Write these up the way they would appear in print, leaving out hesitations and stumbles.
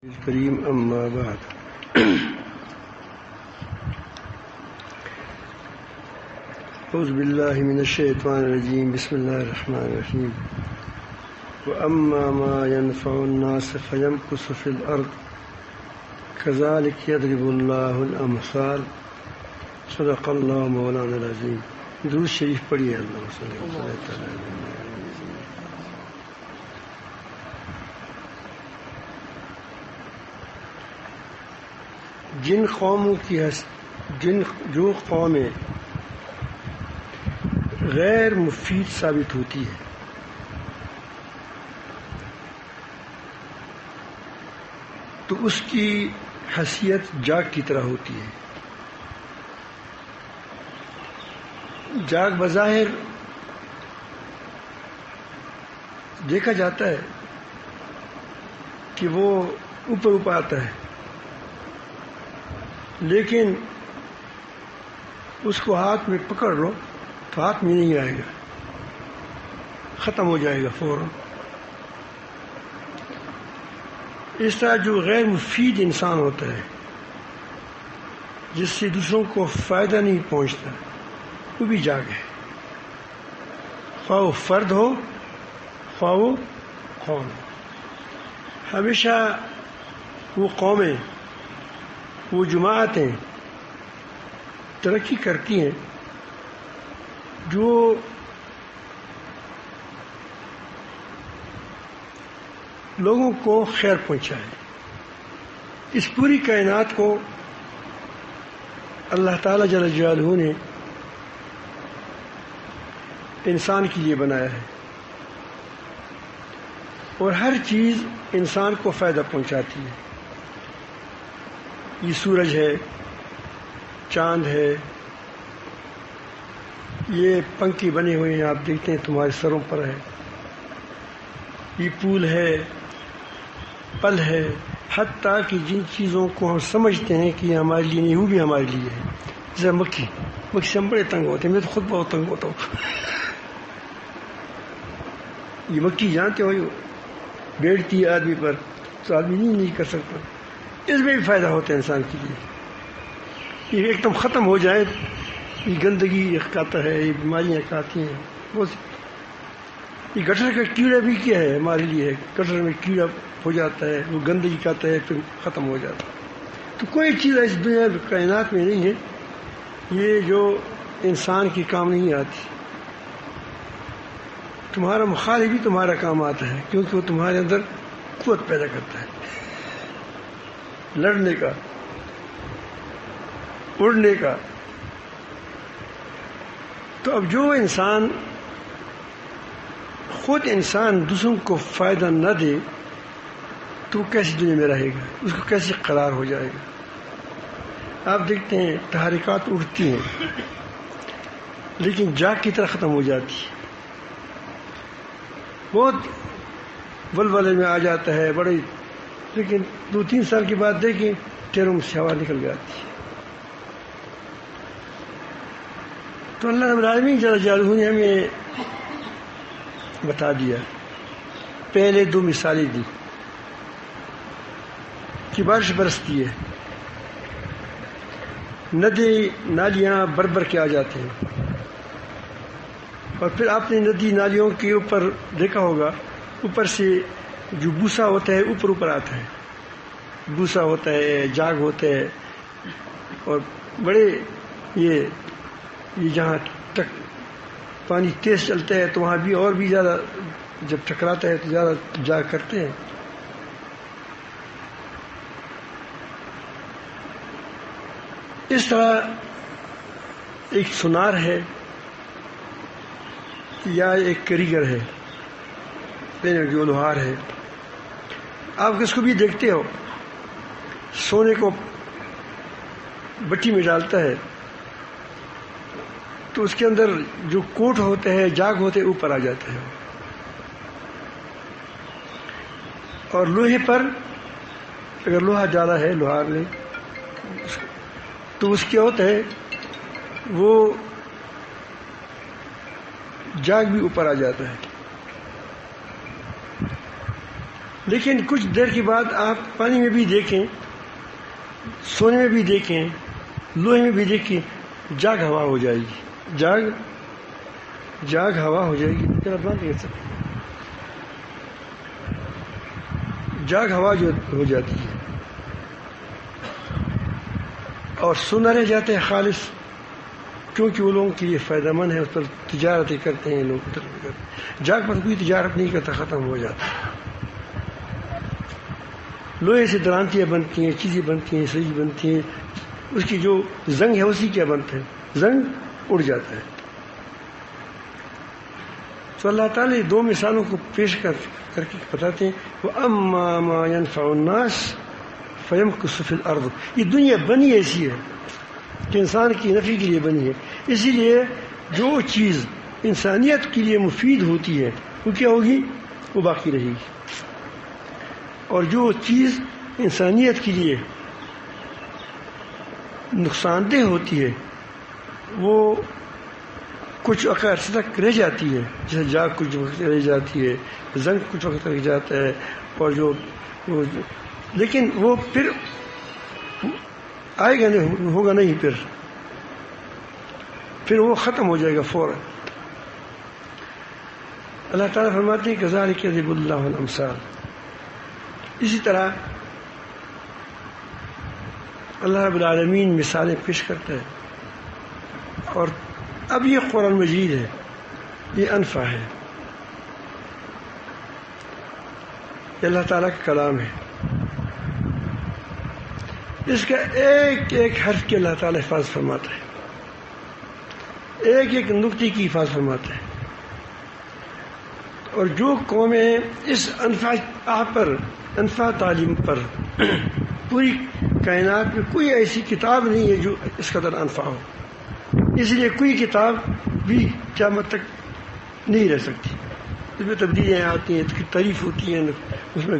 الكريم أما بعد أعوذ بالله من الشيطان الرجيم بسم الله الرحمن الرحيم وأما ما ينفع الناس فيمكث في الأرض كذلك يضرب الله الأمثال صدق الله مولانا العظيم. درود شریف پڑھیے. اللہ صلی اللہ تعالی علیہ. جن قوموں کی جو قومیں غیر مفید ثابت ہوتی ہے تو اس کی حیثیت جاگ کی طرح ہوتی ہے. جاگ بظاہر دیکھا جاتا ہے کہ وہ اوپر آتا ہے، لیکن اس کو ہاتھ میں پکڑ لو تو ہاتھ میں نہیں آئے گا، ختم ہو جائے گا فوراً. اس طرح جو غیر مفید انسان ہوتا ہے، جس سے دوسروں کو فائدہ نہیں پہنچتا، وہ بھی جاگ ہے، خواہ وہ فرد ہو خواہ وہ قوم. ہمیشہ وہ قومیں، وہ جماعتیں ترقی کرتی ہیں جو لوگوں کو خیر پہنچائے. اس پوری کائنات کو اللہ تعالیٰ جل جلالہ نے انسان کے لیے بنایا ہے، اور ہر چیز انسان کو فائدہ پہنچاتی ہے. یہ سورج ہے، چاند ہے، یہ پنکھے بنے ہوئے ہیں، آپ دیکھتے ہیں تمہارے سروں پر ہے. یہ پھول ہے، پل ہے، حتیٰ کہ جن چیزوں کو ہم سمجھتے ہیں کہ یہ ہمارے لیے نہیں، وہ بھی ہمارے لیے ہے. جیسے مکھی سے ہم بڑے تنگ ہوتے ہیں، میں تو خود بہت تنگ ہوتا ہوں. یہ مکھی جانتے ہو، بیٹھتی ہے آدمی پر تو آدمی نہیں کر سکتا. اس میں بھی فائدہ ہوتا ہے انسان کے لیے. یہ ایک دم ختم ہو جائے، یہ گندگی کھاتا ہے، یہ بیماریاں کھاتی ہیں بہت. یہ گٹر کا کیڑا بھی کیا ہے ہمارے لیے، گٹر میں کیڑا ہو جاتا ہے، وہ گندگی کھاتا ہے پھر ختم ہو جاتا ہے. تو کوئی چیز اس دنیا کائنات میں نہیں ہے یہ جو انسان کی کام نہیں آتی. تمہارا مخالف بھی تمہارا کام آتا ہے، کیونکہ وہ تمہارے اندر قوت پیدا کرتا ہے، لڑنے کا، اڑنے کا. تو اب جو انسان خود دوسروں کو فائدہ نہ دے تو وہ کیسی دنیا میں رہے گا، اس کو کیسے قرار ہو جائے گا. آپ دیکھتے ہیں تحریکات اٹھتی ہیں لیکن جاگ کی طرح ختم ہو جاتی ہے. بہت ولولے میں آ جاتا ہے بڑے، لیکن 2-3 سال کے بعد دیکھیں ٹیروں میں سے ہوا نکل جاتی ہے. تو اللہ رب العالمین جل جلالہ نے ہمیں بتا دیا. پہلے 2 مثالیں دی کہ بارش برستی ہے، ندی نالیاں بھر کے آ جاتے ہیں، اور پھر آپ نے ندی نالیوں کے اوپر دیکھا ہوگا، اوپر سے جو بوسا ہوتا ہے اوپر آتا ہے، بوسا ہوتا ہے، جاگ ہوتا ہے، اور بڑے یہ جہاں تک پانی تیز چلتا ہے تو وہاں بھی اور بھی زیادہ جب ٹکراتا ہے تو زیادہ جاگ کرتے ہیں. اس طرح ایک سونار ہے یا ایک کریگر ہے، جو لوہار ہے. آپ اس کو بھی دیکھتے ہو، سونے کو بٹی میں ڈالتا ہے تو اس کے اندر جو کوٹ ہوتے ہیں، جاگ ہوتے ہیں، اوپر آ جاتا ہے. اور لوہے پر اگر لوہا ڈالا ہے لوہار نے تو اس کیا ہوتا ہے، وہ جاگ بھی اوپر آ جاتا ہے. لیکن کچھ دیر کے بعد آپ پانی میں بھی دیکھیں، سونے میں بھی دیکھیں، لوہے میں بھی دیکھیں، جاگ ہوا ہو جائے گی، جاگ ہوا ہو جائے گی، جاگ ہوا جو ہو جاتی ہے اور سونا رہ جاتے ہیں خالص، کیونکہ وہ لوگوں کے لیے فائدہ مند ہے، اس پر تجارتیں کرتے ہیں لوگ، جاگ پر کوئی تجارت نہیں کرتا، ختم ہو جاتا ہے۔ لوہے سے درانتیاں بنتی ہیں، چیزیں بنتی ہیں، سیج بنتی ہیں، اس کی جو زنگ ہے اسی کیا بنتا ہے، زنگ اڑ جاتا ہے۔ تو اللہ تعالیٰ نے دو مثالوں کو پیش کر کے بتاتے ہیں، وَأَمَّا مَا يَنْفَعُ النَّاسَ فَيَمْكُثُ فِي الْأَرْضِ۔ یہ دنیا بنی ایسی ہے کہ انسان کی نفع کے لیے بنی ہے، اسی لیے جو چیز انسانیت کے لیے مفید ہوتی ہے وہ کیا ہوگی، وہ باقی رہے گی، اور جو چیز انسانیت کے لیے نقصان دہ ہوتی ہے وہ کچھ عرصے تک رہ جاتی ہے، جیسے جاگ کچھ وقت رہ جاتی ہے، زنگ کچھ وقت رہ جاتا ہے، اور لیکن وہ پھر آئے گا نہیں، ہوگا نہیں، پھر وہ ختم ہو جائے گا فوراً۔ اللہ تعالیٰ فرماتے ہیں کذالک یضرب اللہ الامثال، اسی طرح اللہ رب العالمین مثالیں پیش کرتا ہے، اور اب یہ قرآن مجید ہے، یہ انفع ہے، یہ اللہ تعالیٰ کا کلام ہے، اس کا ایک ایک حرف کی اللہ تعالیٰ حفاظت فرماتا ہے، ایک ایک نقطے کی حفاظت فرماتا ہے، اور جو قومیں اس انفع تعلیم پر پوری کائنات میں کوئی ایسی کتاب نہیں ہے جو اس قدر انفع ہو، اس لیے کوئی کتاب بھی قیامت تک نہیں رہ سکتی، اس میں تبدیلیاں آتی ہیں، اس کی تعریف ہوتی ہیں، اس میں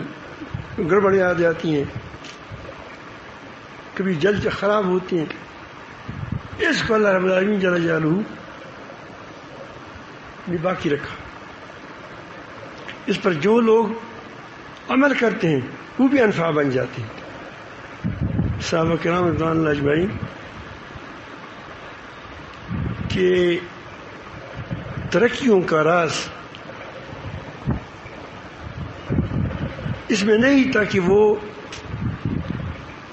گڑبڑیں آ جاتی ہیں، کبھی جلد خراب ہوتی ہیں، اس کو اللہ رب العالمین جل جلالہ نے باقی رکھا، اس پر جو لوگ عمل کرتے ہیں وہ بھی انفع بن جاتے ہیں۔ صحابہ کرام رضوان اللہ اجمعین کہ ترقیوں کا راز اس میں نہیں تھا کہ وہ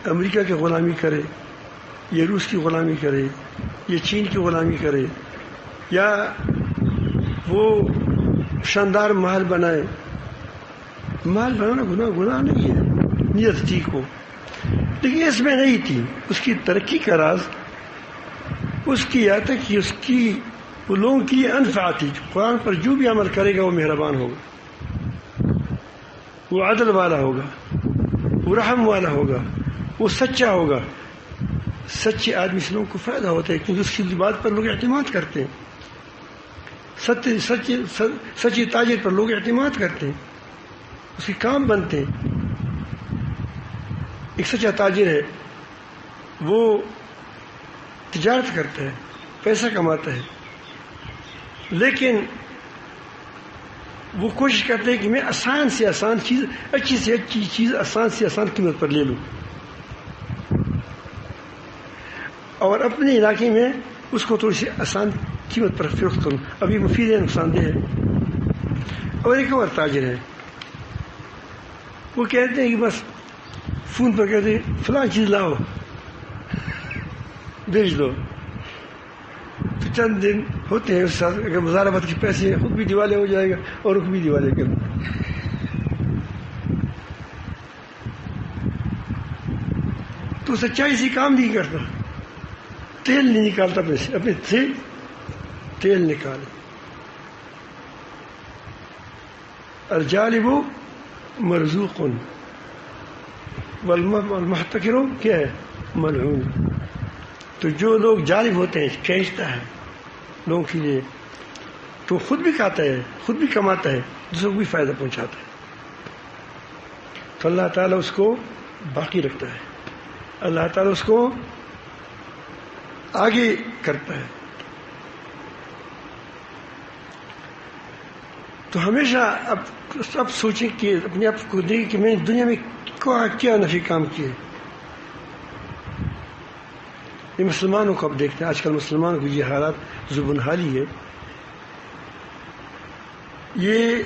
امریکہ کی غلامی کرے، یا روس کی غلامی کرے، یا چین کی غلامی کرے، یا وہ شاندار محل بنائے۔ محل بنانا گناہ نہیں ہے، نیت ٹھیک ہو، لیکن اس میں نہیں تھی۔ اس کی ترقی کا راز اس کی یہ تھا کہ اس کی وہ لوگوں کی یہ انفع تھی، قرآن پر جو بھی عمل کرے گا وہ مہربان ہوگا، وہ عدل والا ہوگا، وہ رحم والا ہوگا، وہ سچا ہوگا۔ سچے آدمی سے لوگوں کو فائدہ ہوتا ہے کیونکہ اس کی بات پر لوگ اعتماد کرتے ہیں، سچے تاجر پر لوگ اعتماد کرتے ہیں، اس کے کام بنتے ہیں۔ ایک سچا تاجر ہے، وہ تجارت کرتا ہے، پیسہ کماتا ہے، لیکن وہ کوشش کرتے ہیں کہ میں آسان سے آسان چیز، اچھی سے اچھی چیز آسان سے آسان قیمت پر لے لوں، اور اپنے علاقے میں اس کو تھوڑی سی آسان قیمت پر فروخت کروں، اب یہ مفید ہے، نقصان دہ ہے۔ اور ایک اور تاجر ہے، وہ کہتے ہیں کہ بس فون پر کہتے ہیں فلاں چیز لاؤ، بیچ دو، تو چند دن ہوتے ہیں اس ساتھ، اگر مزاربت کے پیسے خود بھی دیوالے ہو جائے گا اور رخ بھی دیوالے کر دو۔ تو سچائی سے کام نہیں کرتا، تیل نہیں نکالتا، پیسے اپنے سے تیل نکالے۔ الجالب مرزوق والمحتکر کیا ہے، ملعون۔ تو جو لوگ جالب ہوتے ہیں، کھینچتا ہے لوگوں کے لیے، تو خود بھی کھاتا ہے، خود بھی کماتا ہے، دوسروں کو بھی فائدہ پہنچاتا ہے، تو اللہ تعالیٰ اس کو باقی رکھتا ہے، اللہ تعالیٰ اس کو آگے کرتا ہے۔ تو ہمیشہ اب سوچیں کہ اپنے آپ کو دیکھیں کہ میں دنیا میں کیا نفی کام کیے. یہ مسلمانوں کو اب دیکھتے ہیں، آج کل مسلمانوں کو یہ حالات زبان حالی ہے. یہ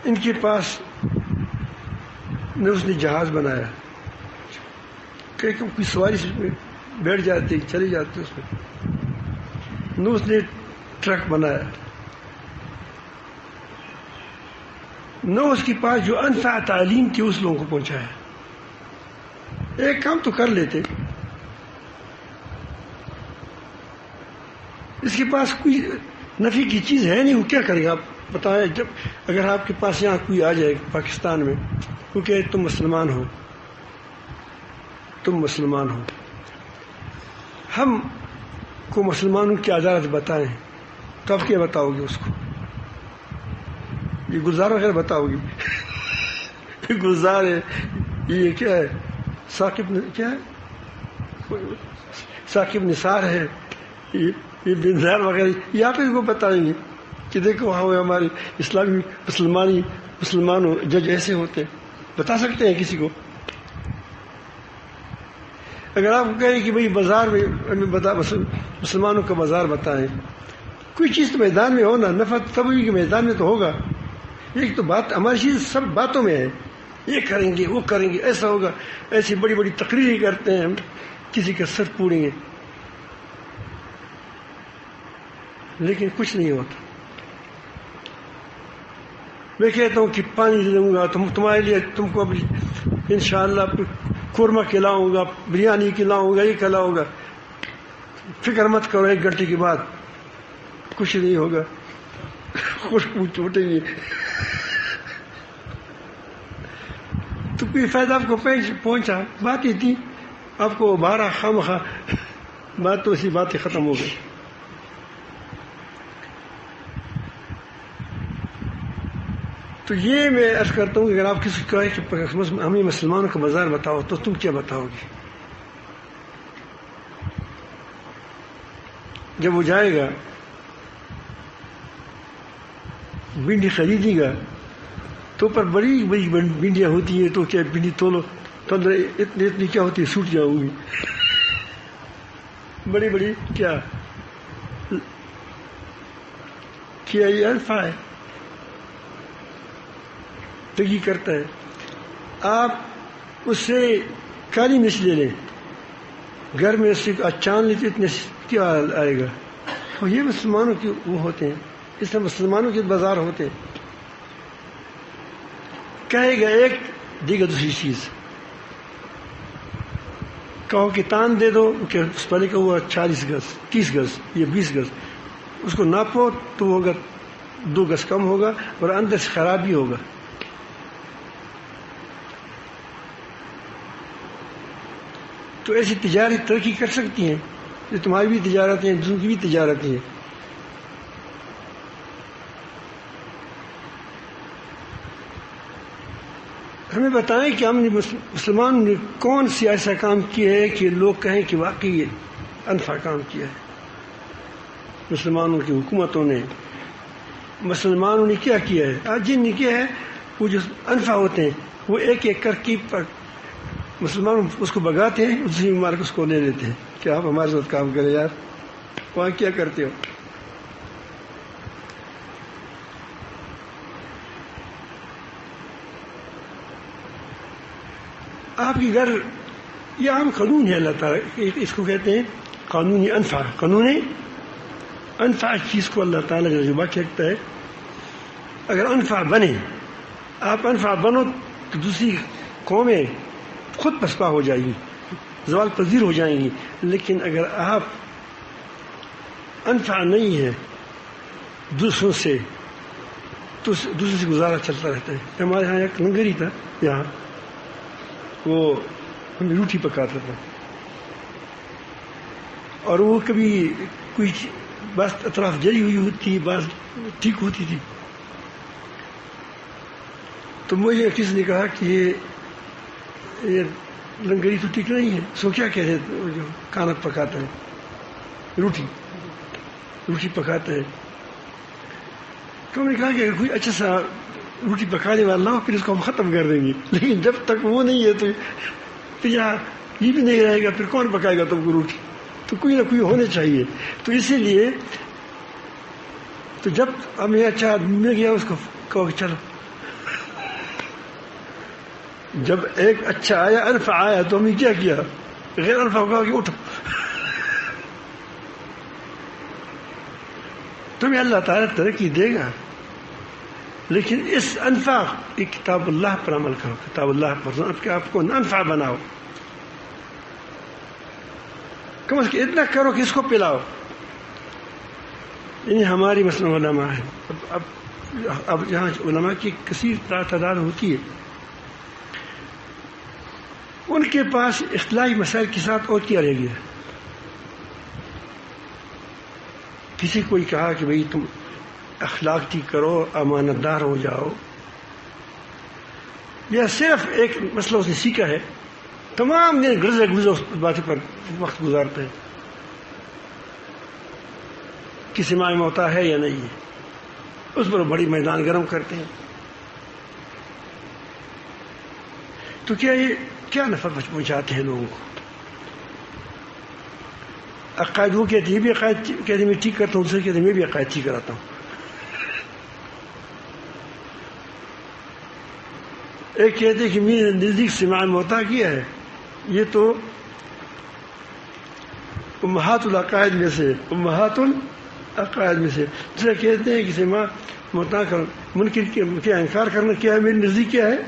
ان کے پاس نہ اس نے جہاز بنایا، کہ کوئی سواری سے بیٹھ جاتے چلے جاتے اس میں، نہ اس نے ٹرک بنایا، نہ اس کے پاس جو انفع تعلیم تھی اس لوگوں کو پہنچایا. ایک کام تو کر لیتے، اس کے پاس کوئی نفی کی چیز ہے نہیں، وہ کیا کرے گا؟ آپ بتائیں. جب اگر آپ کے پاس یہاں کوئی آ جائے پاکستان میں، کیونکہ تم مسلمان ہو، تم مسلمان ہو، ہم کو مسلمانوں کی عدالت بتائیں، تو آپ کیا بتاؤ گے اس کو؟ یہ گلزار وغیرہ بتاؤ گے؟ یہ گلزار ہے، یہ کیا ہے، ثاقب کیا ہے، ثاقب نثار ہے، یہ بنزار وغیرہ، یہ آپ ان کو بتائیں گے کہ دیکھو ہاں ہمارے اسلامی مسلمانوں جج ایسے ہوتے ہیں؟ بتا سکتے ہیں کسی کو؟ اگر آپ کہیں کہ بھئی بازار میں مسلمانوں کا بازار بتائیں، کوئی چیز تو میدان میں ہو نا، نفع تبھی کے میدان میں تو ہوگا. ایک تو بات ہماری چیز سب باتوں میں ہے، یہ کریں گے وہ کریں گے، ایسا ہوگا، ایسی بڑی بڑی تقریریں کرتے ہیں، ہم کسی کا سر پھوڑیں گے، لیکن کچھ نہیں ہوتا. میں کہتا ہوں کہ پانی دوں گا تمہارے لیے، تم کو اب انشاءاللہ قورمہ کھلاؤں گا، بریانی کھلاؤں گا، یہ کھلاؤں گا، فکر مت کرو. 1 گھنٹے کے بعد کچھ نہیں ہوگا، خوشبو چھوٹیں گی. تو کوئی فائدہ آپ کو پہنچا؟ بات ہی تھی، آپ کو بارہ خواہ بات تو اسی بات ہی ختم ہو گئی. تو یہ میں عرض کرتا ہوں کہ اگر آپ کسی کو کہے کہ ہمیں مسلمانوں کا بازار بتاؤ، تو تم کیا بتاؤ گے؟ جب وہ جائے گا بھنڈی خریدے گا تو پر بڑی بڑی بھنڈیاں ہوتی ہیں، تو کیا بھنڈی تولو 15 اتنی کیا ہوتی ہے، سوٹ جاؤں گی. بڑی بڑی کیا یہ الفا ہے، تگی کرتا ہے. آپ اس سے کالی مرچ لے لیں، گھر میں اس سے اچان لیتے، اتنے کیا آئے گا. اور یہ مسلمانوں کے وہ ہوتے ہیں، اس میں مسلمانوں کے بازار ہوتے ہیں. کہے گا ایک، دے گا دوسری چیز. کہو کہ تان دے دو، کہ اس پہلے کا ہوا 40 گز 30 گز یا 20 گز، اس کو ناپو تو ہوگا 2 گز کم ہوگا اور اندر سے خراب بھی ہوگا. تو ایسی تجارت ترقی کر سکتی ہیں؟ یہ تمہاری بھی تجارتیں ہیں، دوسروں کی بھی تجارتیں ہیں. ہمیں بتائیں کہ ہم نے مسلمان نے کون سی ایسا کام کیا ہے کہ لوگ کہیں کہ واقعی انفع کام کیا ہے. مسلمانوں کی حکومتوں نے، مسلمانوں نے کیا کیا ہے؟ آج جن نے کیا ہے، وہ جو انفع ہوتے ہیں وہ ایک ایک کر کے مسلمان اس کو بگاتے ہیں، دوسری ممالک اس کو لے لیتے ہیں کہ آپ ہمارے ساتھ کام کریں. یار وہاں کیا کرتے ہو؟ آپ کے گھر یہ عام قانون ہے اللہ تعالیٰ، اس کو کہتے ہیں قانونی انفع. قانون انفع چیز کو اللہ تعالیٰ جذبہ کہتا ہے. اگر انفع بنے، آپ انفع بنو تو دوسری قومیں خود پسپا ہو جائیں گی، زوال پذیر ہو جائیں گی. لیکن اگر آپ انفع نہیں ہے دوسروں سے، تو دوسرے سے گزارا چلتا رہتا ہے. ہمارے یہاں ایک لنگری تھا، یہاں وہ ہمیں روٹی پکاتا تھا، اور وہ کبھی کوئی بعض اطراف جلی ہوئی ہوتی، بعض ٹھیک ہوتی تھی. تو مجھے کسی نے کہا کہ یہ لنگری تو ٹھیک نہیں ہے. سو کیا کہتے ہیں جو کھانا پکاتا ہے، روٹی پکاتا ہے، تو ہم نے کہا کہ اگر کوئی اچھا سا روٹی پکانے والا ہو پھر اس کو ہم ختم کر دیں گے، لیکن جب تک وہ نہیں ہے تو یہاں یہ بھی نہیں رہے گا، پھر کون پکائے گا تم کو روٹی؟ تو کوئی نہ کوئی ہونے چاہیے. تو اسی لیے تو جب ہمیں اچھا آدمی مل گیا اس کو کہو کہ چلو. جب ایک اچھا آیا، انفع آیا، تو ہم نے کیا کیا؟ غیر انفع کہا کہ اٹھو. تمہیں اللہ تعالیٰ ترقی دے گا، لیکن اس انفع کی کتاب اللہ پر عمل کرو، کتاب اللہ پر آپ کو انفع بناؤ. کم از کم اتنا کرو کہ اس کو پلاؤ. یعنی ہماری مثلا علماء ہیں، اب جہاں علماء کی کثیر تعداد ہوتی ہے، ان کے پاس اصلاحی مسائل کے ساتھ اور کیا رہ گیا؟ کسی کوئی کہا کہ بھئی تم اخلاق ٹھیک کرو، امانت دار ہو جاؤ، یا صرف ایک مسئلہ اس نے سیکھا ہے، تمام دن گرزے اس باتیں پر وقت گزارتے ہیں کہ سماع موتا ہے یا نہیں ہے، اس پر بڑی میدان گرم کرتے ہیں. تو کیا یہ کیا نفع پہنچاتے ہیں لوگوں کو؟ عقائد وہ کہتے ہیں، یہ بھی عقائد کہتے ہیں میں ٹھیک کرتا ہوں، دوسرے کہتے ہیں میں بھی عقائد ٹھیک کراتا ہوں. ایک کہتے ہیں کہ میرے نزدیک سماع موتا کیا ہے، یہ تو امہات العقائد میں سے، امہات العقائد میں سے. دوسرے کہتے ہیں کہ سماع موتا کا منکر کیا انکار کرنا کیا ہے، میرے نزدیک کیا ہے.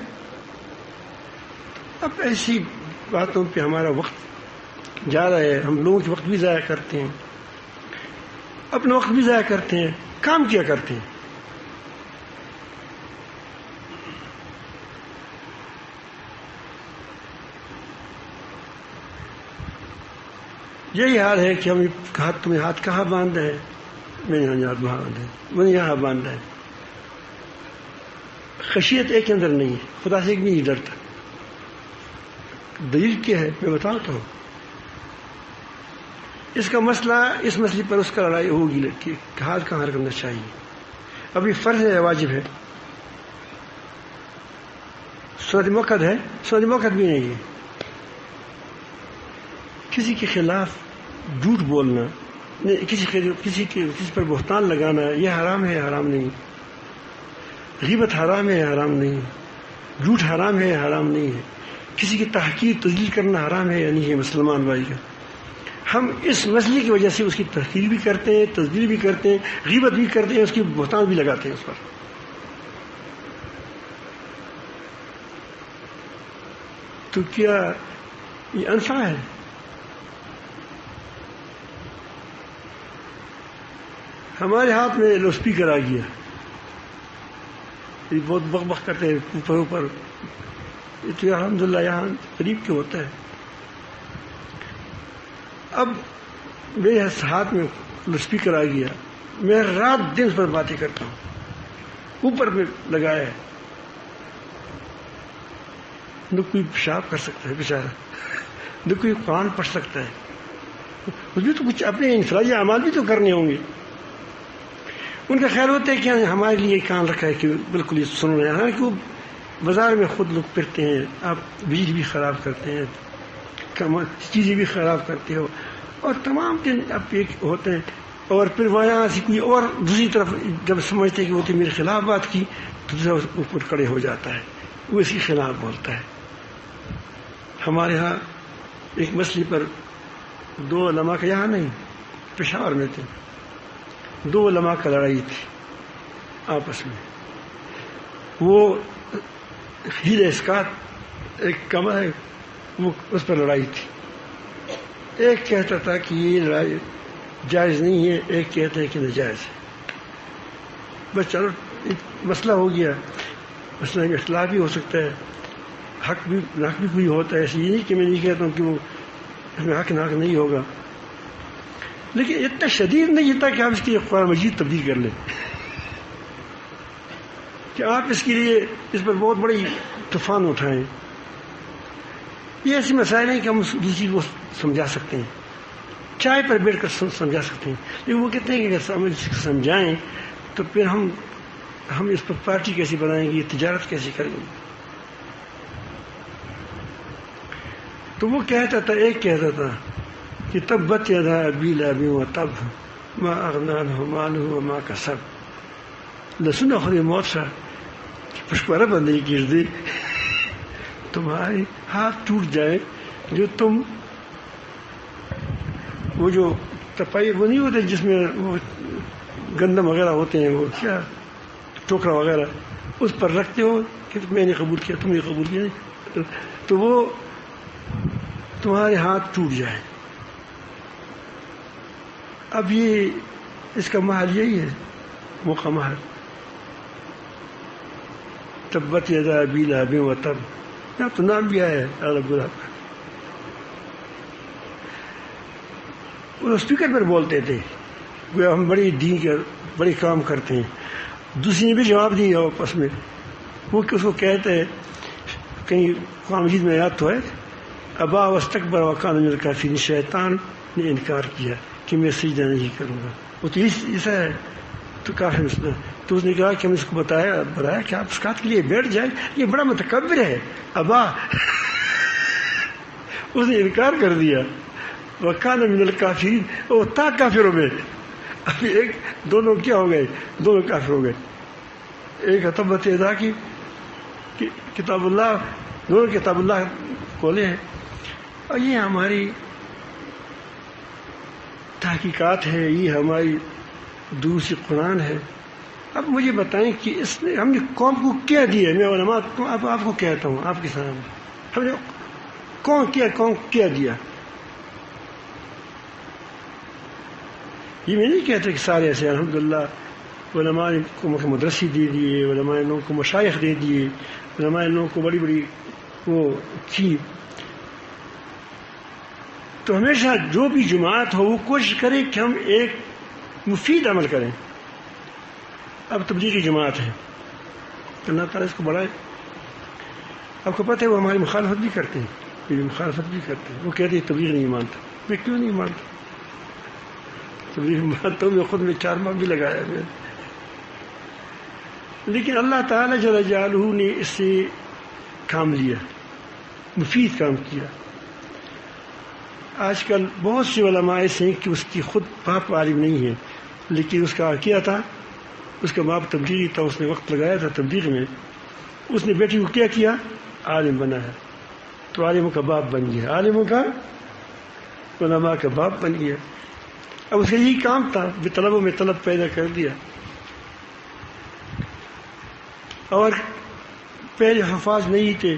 اب ایسی باتوں پہ ہمارا وقت جا رہا ہے، ہم لوگوں کے وقت بھی ضائع کرتے ہیں، اپنا وقت بھی ضائع کرتے ہیں، کام کیا کرتے ہیں. یہی حال ہے کہ ہم کہا تمہیں ہاتھ کہاں باندھا ہے، میں نے ہاتھ باندھا ہے، میں نے یہاں باندھا ہے. خشیت ایک کے اندر نہیں ہے، خدا سے ایک بھی نہیں ڈرتا. دلیل کیا ہے میں بتاتا ہوں. اس کا مسئلہ، اس مسئلے پر اس کا لڑائی ہوگی کہ ہاتھ کہاں رکھنا چاہیے. ابھی فرض ہے، واجب ہے، سنت مؤکد ہے، سنت مؤکد بھی نہیں ہے. کسی کے خلاف جھوٹ بولنا، کسی پر بہتان لگانا، یہ حرام ہے، حرام نہیں. غیبت حرام ہے، حرام نہیں. جھوٹ حرام ہے، حرام نہیں ہے. کسی کی تحقیر تذلیل کرنا حرام ہے یا نہیں ہے مسلمان بھائی کا. ہم اس مسئلے کی وجہ سے اس کی تحقیر بھی کرتے ہیں، تذلیل بھی کرتے ہیں، غیبت بھی کرتے ہیں، اس کی بہتان بھی لگاتے ہیں اس پر. تو کیا یہ انفع ہے؟ ہمارے ہاتھ میں لو اسپیکر آ گیا، یہ بہت بک بک کرتے ہیں اوپر اوپر. یہ تو الحمدللہ یہاں قریب کے ہوتا ہے. اب میرے ہاتھ میں اسپیکر آ گیا، میں رات دن اس پر باتیں کرتا ہوں، اوپر میں لگایا ہے. نہ کوئی پیشاب کر سکتا ہے بیچارہ، نہ کوئی قرآن پڑھ سکتا ہے. مجھے تو کچھ اپنے انفرادی اعمال بھی تو کرنے ہوں گے. ان کا خیال ہوتا ہے کہ ہمارے لیے کان رکھا ہے کہ بالکل یہ سن رہے ہیں، حالانکہ وہ بازار میں خود لوگ پھرتے ہیں، آپ بجلی بھی خراب کرتے ہیں، چیزیں بھی خراب کرتے ہو، اور تمام دن آپ ایک ہوتے ہیں. اور پھر وہاں سے کوئی اور دوسری طرف جب سمجھتے ہیں کہ وہ تو میرے خلاف بات کی، تو دوسرا اوپر کھڑے ہو جاتا ہے، وہ اس کے خلاف بولتا ہے. ہمارے ہاں ایک مسئلے پر دو علماء کا، یہاں نہیں پشاور میں تھے، دو علماء کا لڑائی تھی آپس میں. وہ ہیل اسکات ایک کمر ہے، وہ اس پر لڑائی تھی. ایک کہتا تھا کہ یہ لڑائی جائز نہیں ہے، ایک کہتا ہے کہ ناجائز ہے. بس چلو ایک مسئلہ ہو گیا. مسئلہ میں اختلاف بھی ہو سکتا ہے، حق بھی کوئی ہوتا ہے. ایسے یہ نہیں کہ میں نہیں کہتا ہوں کہ وہ اس میں حق ناک نہیں ہوگا، لیکن اتنا شدید نہیں تھا کہ آپ اس کی قرآن مجید تبدیل کر لیں، کہ آپ اس کے لیے اس پر بہت بڑی طوفان اٹھائیں. یہ ایسے مسائل ہیں کہ ہم دوسری کو سمجھا سکتے ہیں، چائے پر بیٹھ کر سمجھا سکتے ہیں. لیکن وہ کہتے ہیں کہ اگر سمجھائیں تو پھر ہم ہم اس پر پارٹی کیسی بنائیں گے، تجارت کیسی کریں گے. تو وہ کہتا تھا، ایک کہتا تھا کہ تبت یدا ابی لہب وتب ما اغنی عنہ مالہ وما کسب لسنا خود موت سا پشپارا بندی گر دی، تمہارے ہاتھ ٹوٹ جائے جو تم وہ جو تپائی وہ نہیں ہوتے جس میں وہ گندم وغیرہ ہوتے ہیں، وہ کیا ٹوکرا وغیرہ اس پر رکھتے ہو کہ میں نے قبول کیا تم نے قبول کیا، تو وہ تمہارے ہاتھ ٹوٹ جائے. اب یہ اس کا محل یہی ہے، موقع محل تبت یدا ابی لہب وتب. یہاں تو نام بھی آیا ہے رب العالمین. وہ اسپیکر پر بولتے تھے، وہ ہم بڑی دین کے بڑے کام کرتے ہیں. دوسری نے بھی جواب دیا آپس میں، وہ اس کو کہتے ہیں کہیں قرآن مجید میں یاد تو ہے، ابا واستکبر وکان من الکافرین، شیطان نے انکار کیا کہ میں سجدہ نہیں کروں گا. وہ تو ایسا ہے تو کافر مسلم. تو اس نے کہا کہ ہم اس کو بتایا کہ آپ اس بات کے لیے بیٹھ جائیں، یہ بڑا متکبر ہے. ابا اس نے انکار کر دیا. وکان من الکافرین، وہ تھا کافروں میں. ابھی ایک دونوں کیا ہو گئے، دونوں کافر ہو گئے. ایک تبت یدا کی کتاب اللہ، دونوں کتاب اللہ کھولے ہیں. اور یہ ہماری تحقیقات ہے، یہ ہماری دوسری قرآن ہے. اب مجھے بتائیں کہ اس نے ہم نے قوم کو کیا دیا. میں علماء اب آپ کو کہتا ہوں، آپ کے سامنے ہم نے قوم کیا دیا. یہ میں نہیں کہتا کہ سارے ایسے الحمدللہ علماء نے کو مدرسی دے دیے، علماء نے لوگوں کو مشائخ دے دیے، علماء نے لوگوں کو بڑی بڑی وہ کی. تو ہمیشہ جو بھی جماعت ہو وہ کوشش کرے کہ ہم ایک مفید عمل کریں. اب تبلیغی جماعت ہے، اللہ تعالیٰ اس کو بڑھائے. آپ کو پتہ ہے وہ ہماری مخالفت بھی کرتے ہیں، میری مخالفت بھی کرتے ہیں. وہ کہتے ہیں تبلیغ نہیں مانتا. میں کیوں نہیں مانتا؟ تبلیغ مانتا ہوں، میں خود میں 4 ماہ بھی لگایا میں. لیکن اللہ تعالیٰ جل جلالہ نے اس سے کام لیا، مفید کام کیا. آج کل بہت سے علماء ایسے ہیں کہ اس کی خود باپ عالم نہیں ہے، لیکن اس کا کیا تھا، اس کا باپ تبلیغی تھا، اس نے وقت لگایا تھا تبلیغ میں. اس نے بیٹی کو کیا عالم بنایا، تو عالموں کا باپ بن گیا، عالموں کا علماء کا باپ بن گیا. اب اس کا یہی کام تھا، طلبوں میں طلب پیدا کر دیا. اور پہلے حفاظ نہیں تھے،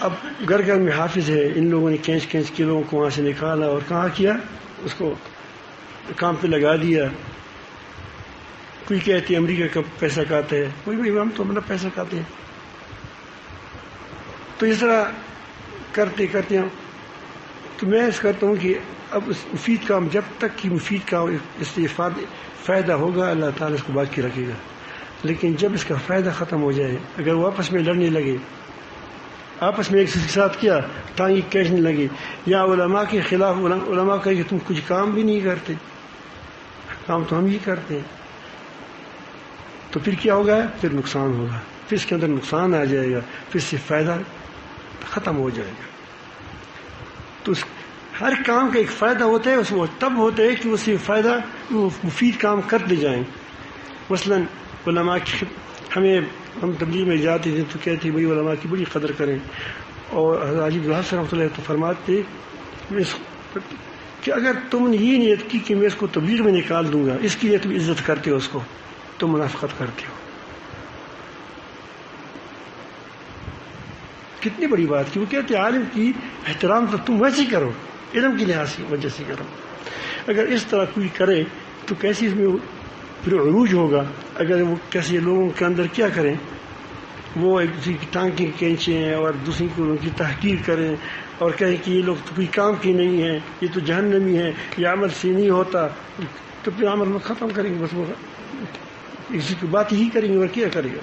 اب گھر گھر میں حافظ ہے. ان لوگوں نے کھینچ کے لوگوں کو وہاں سے نکالا اور کہاں کیا، اس کو کام پہ لگا دیا. کوئی کہتے ہیں امریکہ کا پیسہ کھاتے ہیں، کوئی بھائی ہم تو اپنا پیسہ کھاتے ہیں. تو اس طرح کرتے ہیں. تو میں اس کرتا ہوں کہ اب اس مفید کام، جب تک کہ مفید کام اس سے فائدہ ہوگا اللہ تعالیٰ اس کو باقی رکھے گا. لیکن جب اس کا فائدہ ختم ہو جائے، اگر وہ آپس میں لڑنے لگے، آپس میں ایک دوسرے کے ساتھ کیا ٹانگیں کھینچنے لگے، یا علماء کے خلاف علماء کہے کہ تم کچھ کام بھی نہیں کرتے، کام تو ہم ہی کرتے ہیں، تو پھر کیا ہوگا، پھر نقصان ہوگا، پھر اس کے اندر نقصان آ جائے گا، پھر اس سے فائدہ ختم ہو جائے گا. تو ہر کام کا ایک فائدہ ہوتا ہے، اس وہ تب ہوتا ہے کہ اس سے فائدہ وہ مفید کام کرتے جائیں. مثلاً علماء کی ہم تبلیغ میں جاتے تھے تو کہتے ہیں بھائی علماء کی بڑی قدر کریں. اور حضرت علی بن حسن رحمۃ اللہ تو فرماتے کہ اگر تم نے یہ نیت کی کہ میں اس کو تبلیغ میں نکال دوں گا، اس کی لیے تم عزت کرتے ہو اس کو، تم منافقت کرتے ہو. کتنی بڑی بات کی. وہ کہتے ہیں عالم کی احترام تو تم ویسے ہی کرو، علم کی لحاظ کی وجہ سے کرو. اگر اس طرح کوئی کرے تو کیسے اس میں پھر عروج ہوگا. اگر وہ کیسے لوگوں کے اندر کیا کریں، وہ ایک دوسرے کی ٹانگیں کھینچیں اور دوسرے کو ان کی تحقیر کریں اور کہیں کہ یہ لوگ تو کوئی کام کی نہیں ہیں، یہ تو جہنمی ہے، یہ عمل سے نہیں ہوتا، تو پھر عمل میں ختم کریں گے. بس وہ کسی کی بات ہی کریں گے اور کیا کرے گا.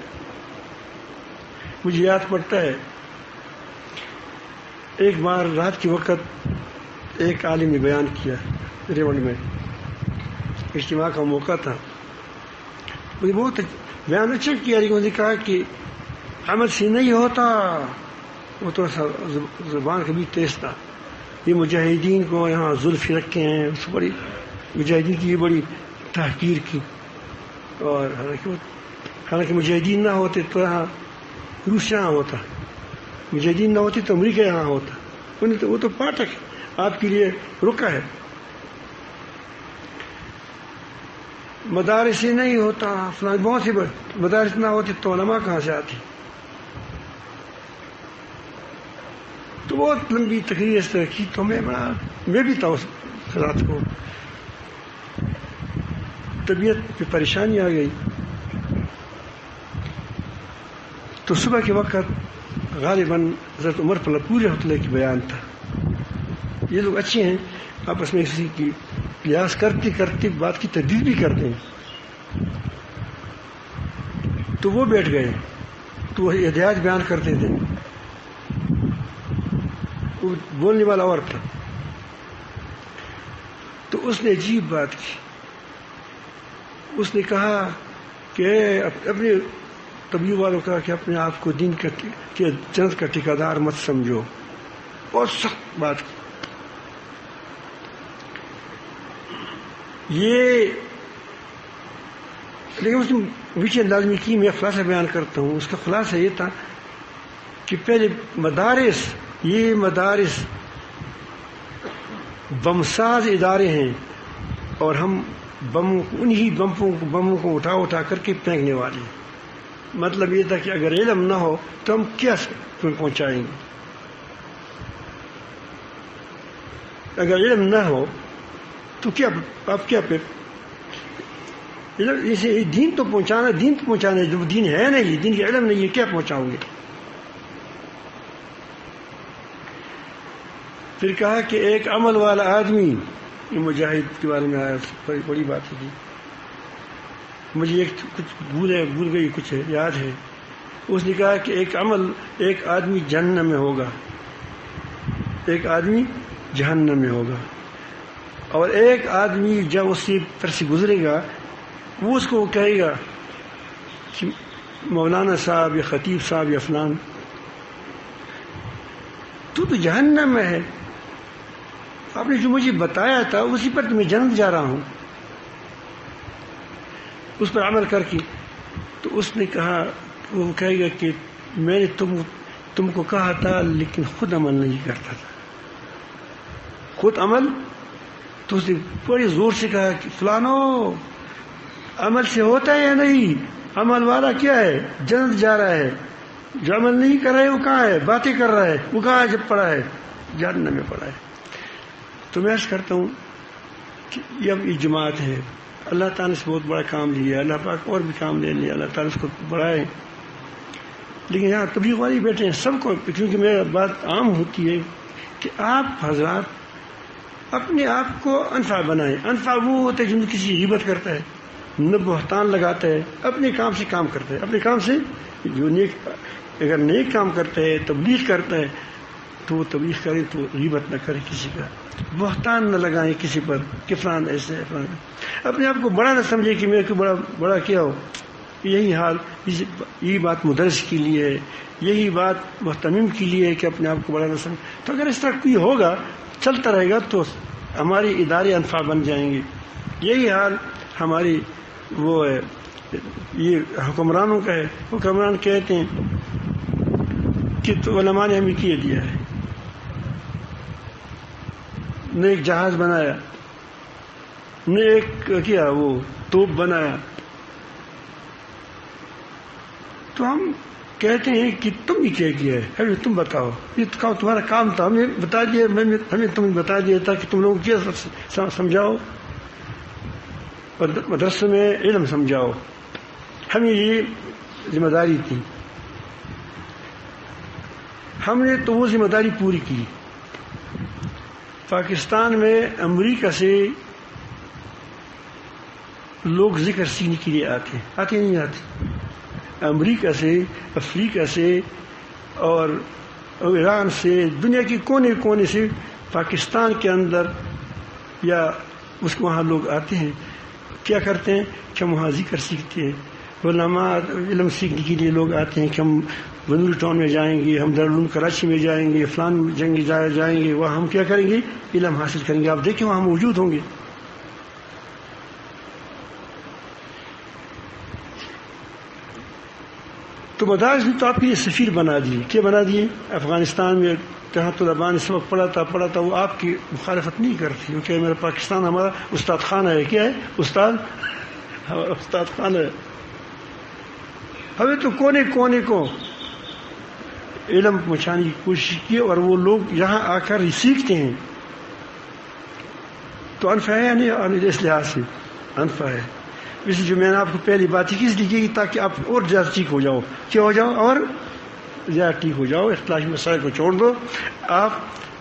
مجھے یاد پڑتا ہے ایک بار رات کے وقت ایک عالم نے بیان کیا ریونڈ میں، اجتماع کا موقع تھا. مجھے بہت بیان اچھا کیا، لیکن انہوں نے کہا کہ عمل سے نہیں ہوتا، وہ تو زبان کبھی تیز تھا. یہ مجاہدین کو یہاں زلفی رکھے ہیں، اس بڑی مجاہدین کی یہ بڑی تحقیر کی. اور حالانکہ مجاہدین نہ ہوتے تو یہاں روس یہاں ہوتا، مجاہدین نہ ہوتی تو امریکہ یہاں ہوتا. وہ تو پاٹک آپ کے لیے رکا ہے. مدارس سے نہیں ہوتا فلاں، بہت سی مدارس نہ ہوتی تو علماء کہاں سے آتی. تو بہت لمبی تقریر اس طرح کی. تو میں بھی تھا اس رات کو، طبیعت پہ پریشانی آ گئی. تو صبح کے وقت غالباً حضرت عمر پوری رحمۃ اللہ کی بیان تھا. یہ لوگ اچھے ہیں، آپس میں کسی کی قیاس کرتے کرتے بات کی تردید بھی کرتے ہیں. تو وہ بیٹھ گئے، تو وہ ہدایات بیان کرتے تھے. وہ بولنے والا اور تھا. تو اس نے عجیب بات کی. اس نے کہا کہ اپنے طبیب والوں کہا کہ اپنے آپ کو دین کا جنت کا ٹھیکیدار مت سمجھو. بہت سخت بات کی. یہ لیکن اس نے ویچے انداز میں کی. میں خلاصہ بیان کرتا ہوں. اس کا خلاصہ یہ تھا کہ پہلے یہ مدارس بمساز ادارے ہیں، اور ہم انہی بموں کو اٹھا کر کے پھینکنے والے ہیں. مطلب یہ تھا کہ اگر علم نہ ہو تو ہم کیا پہنچائیں گے. اگر علم نہ ہو تو کیا آپ کیا جیسے دین تو پہنچانا جو دین ہے نہیں، دین کا علم نہیں ہے، کیا پہنچاؤں گے. پھر کہا کہ ایک عمل والا آدمی، یہ مجاہد کے بارے میں آیا، بڑی بات ہے. مجھے کچھ بھول گئی، کچھ یاد ہے. اس نے کہا کہ ایک آدمی جہنم میں ہوگا، ایک آدمی جہنم میں ہوگا، اور ایک آدمی جب اس سے پر سے گزرے گا وہ اس کو کہے گا کہ مولانا صاحب یا خطیب صاحب یا فلان، تو جہنم میں ہے، آپ نے جو مجھے بتایا تھا اسی پر میں جنت جا رہا ہوں، اس پر عمل کر کے. تو اس نے کہا، وہ کہے گا کہ میں نے تم کو کہا تھا لیکن خود عمل نہیں کرتا تھا. خود عمل. تو اس نے بڑے زور سے کہا کہ فلانو، عمل سے ہوتا ہے یا نہیں؟ عمل والا کیا ہے؟ جنت جا رہا ہے. جو عمل نہیں کر رہا ہے وہ کہاں ہے؟ باتیں کر رہا ہے. وہ کہاں جب پڑا ہے؟ جہنم میں پڑا ہے. تو میں عرض کرتا ہوں کہ یہ جماعت ہے، اللہ تعالیٰ نے سے بہت بڑا کام لیا. اللہ پاک اور بھی کام لے لیا، اللہ تعالیٰ اس کو بڑھائے. لیکن یہاں تبلیغ والے بیٹھے ہیں سب کو، کیونکہ میرا بات عام ہوتی ہے کہ آپ حضرات اپنے آپ کو انفع بنائیں. انفع وہ ہوتا ہے جو کسی غیبت کرتا ہے، نہ بہتان لگاتا ہے، اپنے کام سے کام کرتا ہے. اپنے کام سے جو اگر نیک کام کرتا ہے، تبلیغ کرتا ہے، تو وہ تبلیغ کرے تو غیبت نہ کرے کسی کا، بہتان نہ لگائیں کسی پر کہ فلان ایسے ہے فلان. اپنے آپ کو بڑا نہ سمجھے کہ میرے کو بڑا کیا ہو. یہی حال، یہی بات مدرس کے لیے ہے، یہی بات محتمم کے لیے ہے کہ اپنے آپ کو بڑا نہ سمجھے. تو اگر اس طرح کوئی ہوگا، چلتا رہے گا، تو ہمارے ادارے انفع بن جائیں گے. یہی حال ہماری وہ ہے، یہ حکمرانوں کا ہے. حکمران کہتے ہیں کہ تو علماء نے ہمیں کیے دیا ہے، نہ ایک جہاز بنایا، نہ ایک کیا وہ توپ بنایا. تو ہم کہتے ہیں کہ تم ہی کیا کیا ہے، تم بتاؤ. یہ تمہارا کام تھا، ہمیں بتا دیا، ہمیں تمہیں بتا دیا تھا کہ تم لوگوں کیا سمجھاؤ اور مدرسے میں علم سمجھاؤ. ہمیں یہ ذمہ داری تھی، ہم نے تو وہ ذمہ داری پوری کی. پاکستان میں امریکہ سے لوگ ذکر سیکھنے کے لیے آتے نہیں آتے. امریکہ سے، افریقہ سے اور ایران سے، دنیا کے کونے کونے سے پاکستان کے اندر یا وہاں لوگ آتے ہیں. کیا کرتے ہیں کہ ہم وہاں ذکر سیکھتے ہیں. علماء علم سیکھنے کے لیے لوگ آتے ہیں کہ ہم بنور ٹاؤن میں جائیں گے، ہم دارالعلوم کراچی میں جائیں گے، فلان جنگ جائیں گے، وہاں ہم کیا کریں گے؟ علم حاصل کریں گے. آپ دیکھیں وہاں موجود ہوں گے. تو مدارس نے تو آپ کے لیے سفیر بنا دیے. کیا بنا دیے؟ افغانستان میں جہاں طلباء نے سبق پڑھا تھا وہ آپ کی مخالفت نہیں کرتی، کیونکہ میرا پاکستان ہمارا استاد خانہ ہے. کیا ہے؟ استاد خانہ ہے. ہمیں تو کونے کونے کو علم پہنچانے کی کوشش کی، اور وہ لوگ یہاں آ کر سیکھتے ہیں. تو انفع ہے نہیں، اس لحاظ سے انفع ہے. اس لیے جو میں نے آپ کو پہلی بات کس لیے کی، تاکہ آپ اور زیادہ ٹھیک ہو جاؤ. کیا ہو جاؤ؟ اور زیادہ ٹھیک ہو جاؤ. اختلافی مسائل کو چھوڑ دو. آپ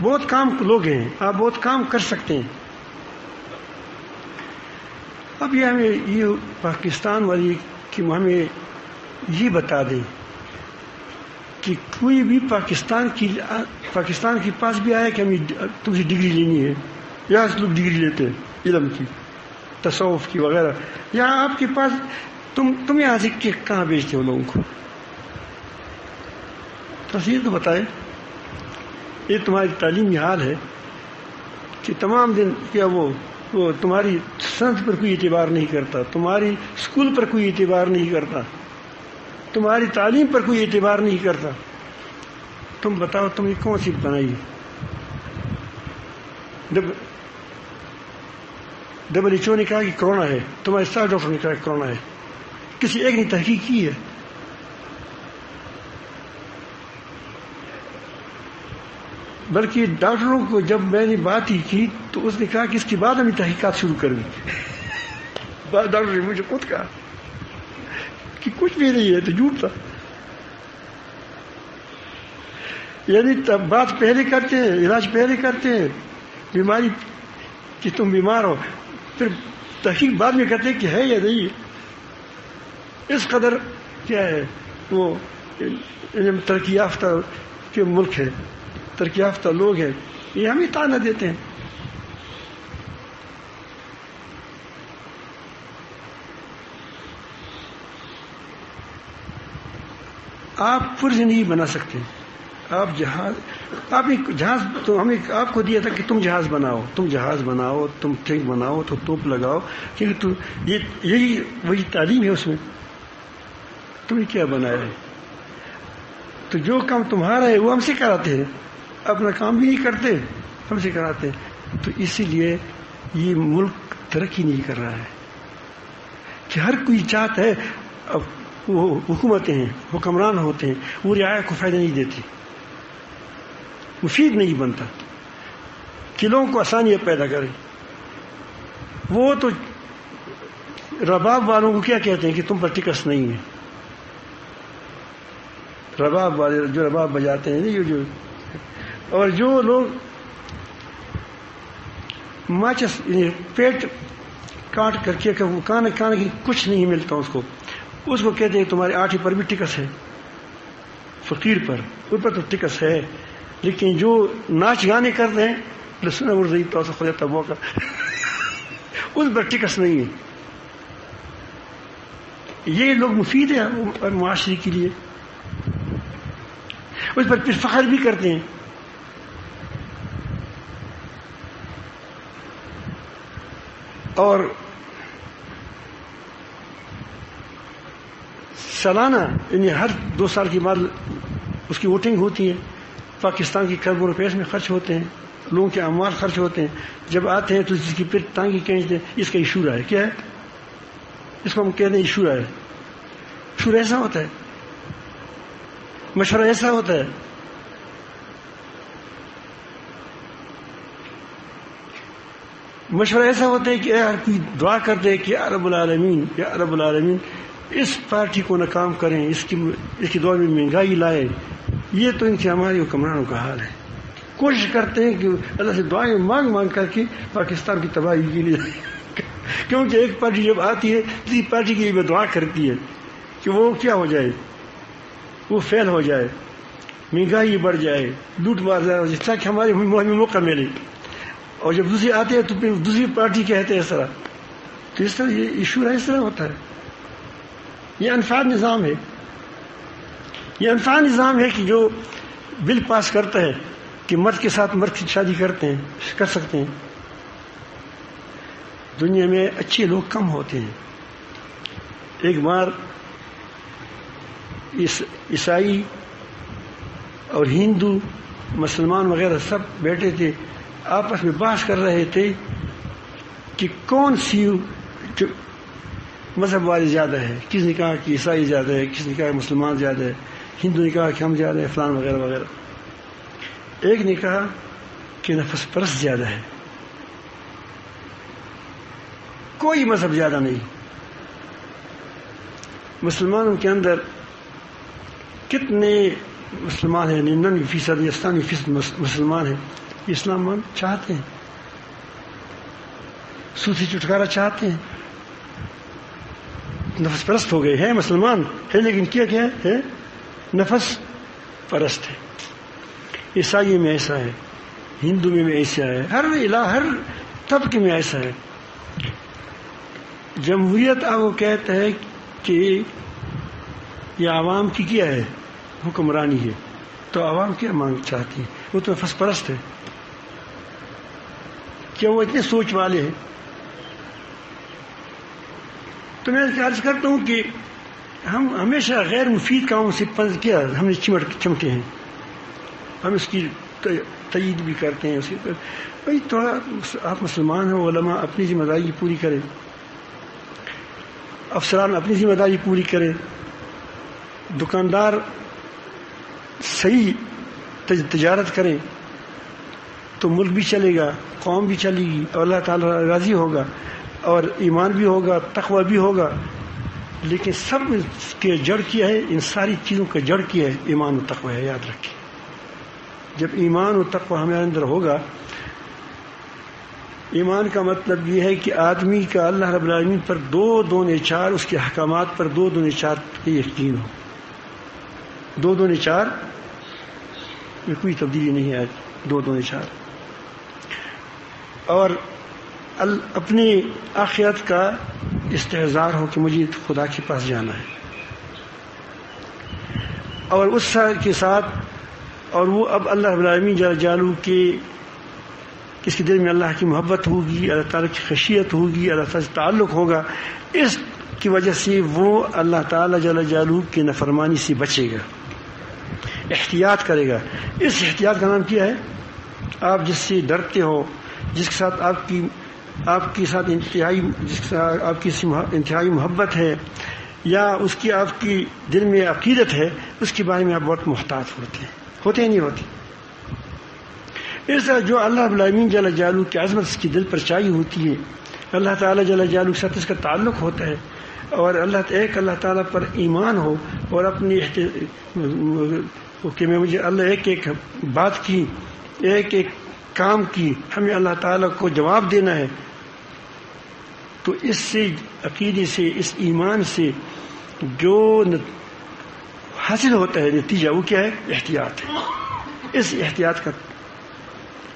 بہت کام لوگ ہیں، آپ بہت کام کر سکتے ہیں. اب یہ ہمیں یہ پاکستان والی کہ ہمیں یہ بتا دیں کہ کوئی بھی پاکستان کے پاس بھی آیا کہ ہمیں تم سے ڈگری لینی ہے. یہاں سے لوگ ڈگری لیتے ہیں علم کی، تصوف کی وغیرہ. یہاں آپ کے پاس تم یہاں سے کہاں بیچتے ہو لوگوں کو؟ تصویر تو بتائے. یہ تمہاری تعلیمی حال ہے کہ تمام دن کیا وہ تمہاری سند پر کوئی اعتبار نہیں کرتا، تمہاری اسکول پر کوئی اعتبار نہیں کرتا، تمہاری تعلیم پر کوئی اعتبار نہیں کرتا. تم بتاؤ تم نے کون سی بنائی؟ WHO نے کہا کہ کرونا ہے، تمہارے سارے ڈاکٹر نے کہا کہ کرونا ہے. کسی ایک نے تحقیق کی ہے؟ بلکہ ڈاکٹروں کو جب میں نے بات ہی کی تو اس نے کہا کہ اس کے بعد ہم تحقیقات شروع کریں گے. ڈاکٹر نے مجھے خود کہا کہ کچھ بھی نہیں ہے، تو جھوٹ تھا. یعنی بات پہلے کرتے ہیں، علاج پہلے کرتے ہیں، بیماری کہ تم بیمار ہو، پھر تحقیق بعد میں کرتے ہیں کہ ہے یا نہیں. اس قدر کیا ہے وہ ترقی یافتہ کے ملک ہے، ترقی یافتہ لوگ ہیں، یہ ہمیں تانا دیتے ہیں. آپ فرض نہیں بنا سکتے. آپ جہاز تو ہمیں آپ کو دیا تھا کہ تم جہاز بناؤ، تم ٹینک بناؤ، تو توپ لگاؤ، کیونکہ یہی وہی تعلیم ہے. اس میں تم نے کیا بنایا ہے؟ تو جو کام تمہارا ہے وہ ہم سے کراتے ہیں، اپنا کام بھی نہیں کرتے، ہم سے کراتے ہیں. تو اسی لیے یہ ملک ترقی نہیں کر رہا ہے کہ ہر کوئی چاہتا ہے. اب وہ حکومتیں ہیں، حکمران ہوتے ہیں، وہ رعایا کو فائدہ نہیں دیتی، مفید نہیں بنتا کہ لوگوں کو آسانیاں پیدا کریں. وہ تو رباب والوں کو کیا کہتے ہیں کہ تم پر ٹکس نہیں ہے. رباب والے جو رباب بجاتے ہیں، جو اور جو لوگ ماچس پیٹ کاٹ کر کے کھانے کی کچھ نہیں ملتا اس کو کہتے ہیں تمہارے آٹھے پر بھی ٹکس ہے. فقیر پر ان پر تو ٹکس ہے، لیکن جو ناچ گانے کرتے ہیں لسنا ورزی تو خدا تبو کا ان پر ٹکس نہیں ہے. یہ لوگ مفید ہیں معاشرے کے لیے، اس پر پھر فخر بھی کرتے ہیں. اور سالانہ یعنی ہر 2 سال کے بعد اس کی ووٹنگ ہوتی ہے. پاکستان کی کروڑوں روپے اس میں خرچ ہوتے ہیں، لوگوں کے اموال خرچ ہوتے ہیں. جب آتے ہیں تو اس کی پھر ٹانگی کھینچتے ہیں. اس کا ایشورا ہے. کیا ہے اس کو ہم کہتے ہیں؟ ایشورا ہے. ایشورا ایسا ہوتا ہے، مشورہ ایسا ہوتا ہے. مشورہ ایسا ہوتا ہے کہ ہر کوئی دعا کرتے ہیں کہ یا رب العالمین، یا رب العالمین اس پارٹی کو ناکام کریں، اس کی دعا میں مہنگائی لائے. یہ تو ان کے ہمارے حکمرانوں کا حال ہے. کوشش کرتے ہیں کہ اللہ سے دعائیں مانگ کر کے پاکستان کی تباہی کے لیے کیونکہ ایک پارٹی جب آتی ہے دوسری پارٹی کے لیے دعا کرتی ہے کہ وہ کیا ہو جائے، وہ فیل ہو جائے، مہنگائی بڑھ جائے، لوٹ مار جائے، تاکہ ہمارے موقع ملے. اور جب دوسری آتے ہیں تو پھر دوسری پارٹی کہتے ہیں اس طرح. تو اس طرح یہ ایشو اس طرح ہوتا ہے. یہ انفعال نظام ہے. یہ انفعال نظام ہے کہ جو بل پاس کرتا ہے کہ مرد کے ساتھ مرد کی شادی کر سکتے ہیں. دنیا میں اچھے لوگ کم ہوتے ہیں. ایک بار عیسائی اور ہندو مسلمان وغیرہ سب بیٹھے تھے، آپس میں بحث کر رہے تھے کہ کون سی مذہب والے زیادہ ہے. کس نے کہا کہ عیسائی زیادہ ہے، کس نے کہا کہ مسلمان زیادہ ہے، ہندو نے کہا کہ ہم زیادہ ہیں، فلان وغیرہ وغیرہ. ایک نے کہا کہ نفس پرست زیادہ ہے، کوئی مذہب زیادہ نہیں. مسلمانوں کے اندر کتنے مسلمان ہیں؟ 99% یا 97% مسلمان ہیں. اسلام چاہتے ہیں، سود سے چھٹکارا چاہتے ہیں، نفس پرست ہو گئے ہیں. مسلمان ہے لیکن کیا ہے؟ نفس پرست ہے. عیسائی میں ایسا ہے، ہندو میں ایسا ہے، ہر طبقے میں ایسا ہے. جمہوریت اب وہ کہتا ہے کہ یہ عوام کی کیا ہے؟ حکمرانی ہے. تو عوام کیا مانگ چاہتی ہے؟ وہ تو نفس پرست ہے. کیا وہ اتنے سوچ والے ہیں؟ تو میں عرض کرتا ہوں کہ ہم ہمیشہ غیر مفید کاموں سے کیا ہم نے چمٹے ہیں. ہم اس کی تائید بھی کرتے ہیں. بھائی تھوڑا آپ مسلمان ہیں، علماء اپنی ذمہ داری پوری کریں، افسران اپنی ذمہ داری پوری کریں، دکاندار صحیح تجارت کریں تو ملک بھی چلے گا، قوم بھی چلے گی، اور اللہ تعالیٰ راضی ہوگا، اور ایمان بھی ہوگا، تقوی بھی ہوگا. لیکن سب کے جڑ کیا ہے؟ ان ساری چیزوں کا جڑ کیا ہے؟ ایمان و تقوی ہے. یاد رکھیں، جب ایمان و تقوی ہمارے اندر ہوگا، ایمان کا مطلب یہ ہے کہ آدمی کا اللہ رب العالمین پر 2 دونے 4، اس کے احکامات پر 2 دونے 4 کا یقین ہو. 2 دونے 4 میں کوئی تبدیلی نہیں ہے. 2 دونے 4 اور اپنے آخرت کا استحضار ہو کہ مجھے خدا کے پاس جانا ہے، اور اس کے ساتھ، اور وہ اب اللہ رب العالمین جل جلالہ کے اس کے دل میں اللہ کی محبت ہوگی، اللہ تعالیٰ کی خشیت ہوگی، اللہ تعالیٰ سے تعلق ہوگا. اس کی وجہ سے وہ اللہ تعالیٰ جل جلالہ کی نافرمانی سے بچے گا، احتیاط کرے گا. اس احتیاط کا نام کیا ہے؟ آپ جس سے ڈرتے ہو، جس کے ساتھ آپ کے ساتھ انتہائی محبت ہے، یا اس کی آپ کی دل میں عقیدت ہے، اس کے بارے میں آپ بہت محتاط ہوتے ہیں نہیں ہوتے. اس طرح جو اللہ رب العالمین جل جلالہ کی عظمت اس کی دل پر چاہیے ہوتی ہے، اللہ تعالیٰ جل جلالہ کے ساتھ اس کا تعلق ہوتا ہے، اور اللہ تعالیٰ پر ایمان ہو، اور اپنی کہ مجھے اللہ ایک بات کی، ایک کام کی ہمیں اللہ تعالیٰ کو جواب دینا ہے. تو اس سے عقیدے سے، اس ایمان سے جو حاصل ہوتا ہے نتیجہ، وہ کیا ہے؟ احتیاط ہے. اس احتیاط کا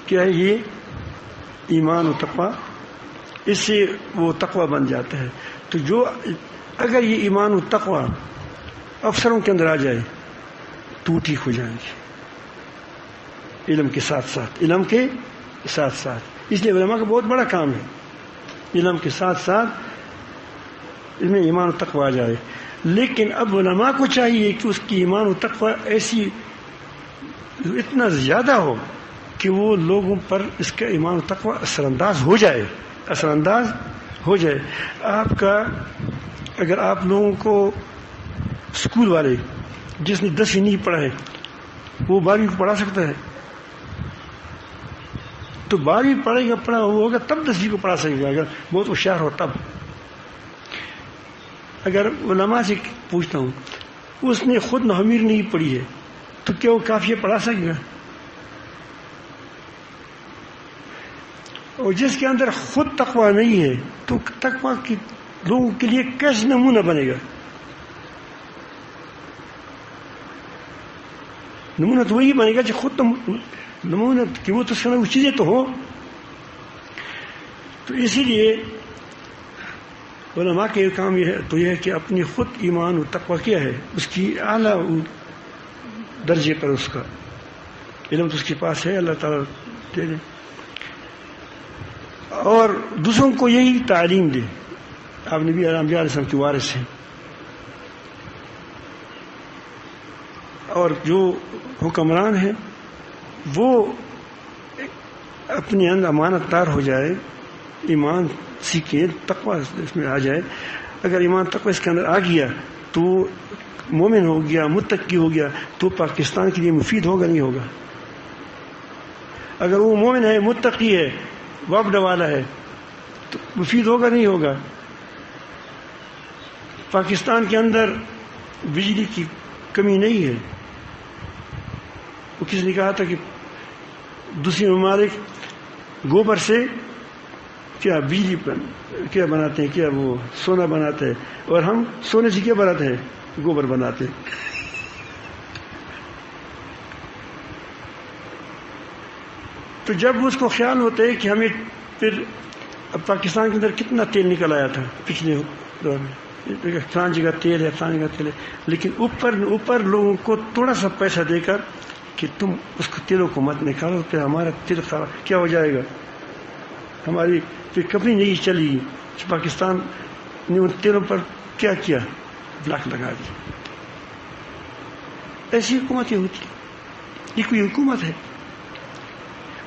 کیا ہے؟ یہ ایمان و تقوی. اس سے وہ تقوی بن جاتا ہے. تو جو اگر یہ ایمان و تقوی افسروں کے اندر آ جائے تو ٹھیک ہو جائیں گے، علم کے ساتھ ساتھ. اس لیے علماء کا بہت بڑا کام ہے، علم کے ساتھ ساتھ اس میں ایمان و تقوی آ جائے. لیکن اب علماء کو چاہیے کہ اس کی ایمان و تقوی ایسی اتنا زیادہ ہو کہ وہ لوگوں پر اس کا ایمان و تقوی اثر انداز ہو جائے. آپ کا اگر آپ لوگوں کو اسکول والے جس نے 10ویں نہیں پڑھا ہے وہ 12ویں کو پڑھا سکتا ہے؟ تو 12ویں پڑھا ہوگا تب 10ویں کو پڑھا سکے گا، اگر بہت ہوشیار ہو تب. اگر علماء سے پوچھتا ہوں، اس نے خود نحویر نہیں پڑھی ہے تو کیا وہ کافیہ پڑھا سکے گا؟ اور جس کے اندر خود تقوی نہیں ہے تو تقوی کی لوگوں کے لیے کیسے نمونہ بنے گا؟ نمونہ تو وہی بنے گا جو خود نمونہ کہ وہ تو اس وہ چیزیں تو ہوں. تو اسی لیے علماء کا کام یہ ہے تو یہ ہے کہ اپنی خود ایمان و تقوی کیا ہے، اس کی اعلیٰ درجے پر اس کا علم تو اس کے پاس ہے، اللہ تعالیٰ دے دے، اور دوسروں کو یہی تعلیم دے. آپ نبی علیہ السلام کے وارث ہیں، اور جو حکمران ہیں وہ اپنے اندر امانت دار ہو جائے، ایمان سیکھے، تقوی اس میں آ جائے. اگر ایمان تقوی اس کے اندر آ گیا تو مومن ہو گیا، متقی ہو گیا، تو پاکستان کے لیے مفید ہوگا نہیں ہوگا؟ اگر وہ مومن ہے، متقی ہے، وابڈ والا ہے، تو مفید ہوگا نہیں ہوگا؟ پاکستان کے اندر بجلی کی کمی نہیں ہے. وہ کسی نے کہا تھا کہ دوسری ممالک گوبر سے کیا بجلی کیا بناتے ہیں، کیا وہ سونا بناتے ہیں، اور ہم سونے سے کیا بناتے ہیں؟ گوبر بناتے ہیں. تو جب اس کو خیال ہوتا ہے کہ ہمیں پھر اب پاکستان کے اندر کتنا تیل نکل آیا تھا پچھلے دور میں، فلان جگہ تیل ہے، فلان جگہ تیل ہے، لیکن اوپر لوگوں کو تھوڑا سا پیسہ دے کر کہ تم اس کو تیلوں کو مت نکالو، پھر ہمارا تیل کیا ہو جائے گا، ہماری پھر کبھی نہیں چلی. پاکستان نے ان تیلوں پر کیا کیا؟ بلاک لگا دی. ایسی حکومتیں ہوتی، یہ کوئی حکومت ہے؟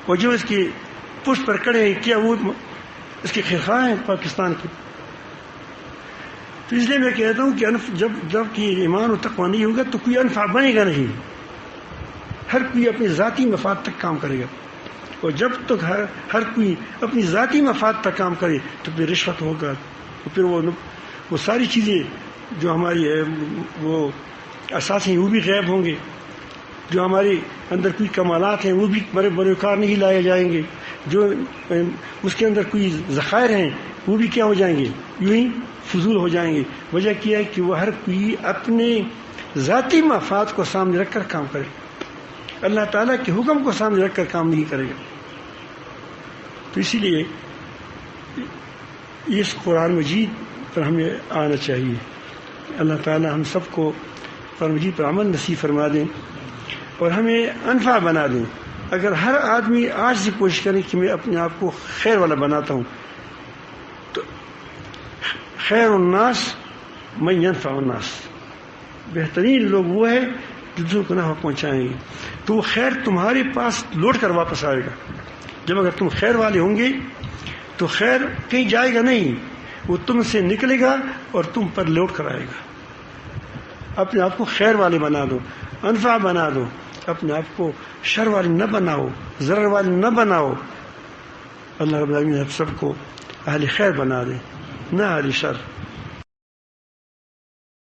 اور جو اس کی پشت پر کڑے ہیں، کیا وہ اس کے خواہ ہیں پاکستان کے؟ تو اس لیے میں کہتا ہوں کہ جب کہ ایمان و تقوی نہیں ہوگا تو کوئی انفع بنے گا نہیں. ہر کوئی اپنے ذاتی مفاد تک کام کرے گا، اور جب تک ہر کوئی اپنی ذاتی مفاد تک کام کرے تو پھر رشوت ہوگا، تو پھر وہ ساری چیزیں جو ہماری ہے وہ اساس ہیں وہ بھی غائب ہوں گے، جو ہمارے اندر کوئی کمالات ہیں وہ بھی بڑے کار نہیں لائے جائیں گے، جو اس کے اندر کوئی ذخائر ہیں وہ بھی کیا ہو جائیں گے، یوں ہی فضول ہو جائیں گے. وجہ کیا ہے کہ وہ ہر کوئی اپنے ذاتی مفاد کو سامنے رکھ کر کام کرے، اللہ تعالیٰ کے حکم کو سامنے رکھ کر کام نہیں کرے گا. تو اسی لیے اس قرآن مجید پر ہمیں آنا چاہیے. اللہ تعالیٰ ہم سب کو قرآن مجید پر عمل نصیب فرما دیں اور ہمیں انفع بنا دیں. اگر ہر آدمی آج سے کوشش کرے کہ میں اپنے آپ کو خیر والا بناتا ہوں، تو خیر الناس من ینفع الناس، بہترین لوگ وہ ہے جو دوسروں کو نفع پہنچائیں گے، تو وہ خیر تمہارے پاس لوٹ کر واپس آئے گا. جب اگر تم خیر والے ہوں گے تو خیر کہیں جائے گا نہیں، وہ تم سے نکلے گا اور تم پر لوٹ کر آئے گا. اپنے آپ کو خیر والے بنا دو، انفع بنا دو، اپنے آپ کو شر والے نہ بناؤ، ضرر والے نہ بناؤ. اللہ رب العالمین ہم سب کو اہل خیر بنا دے، نہ اہل شر.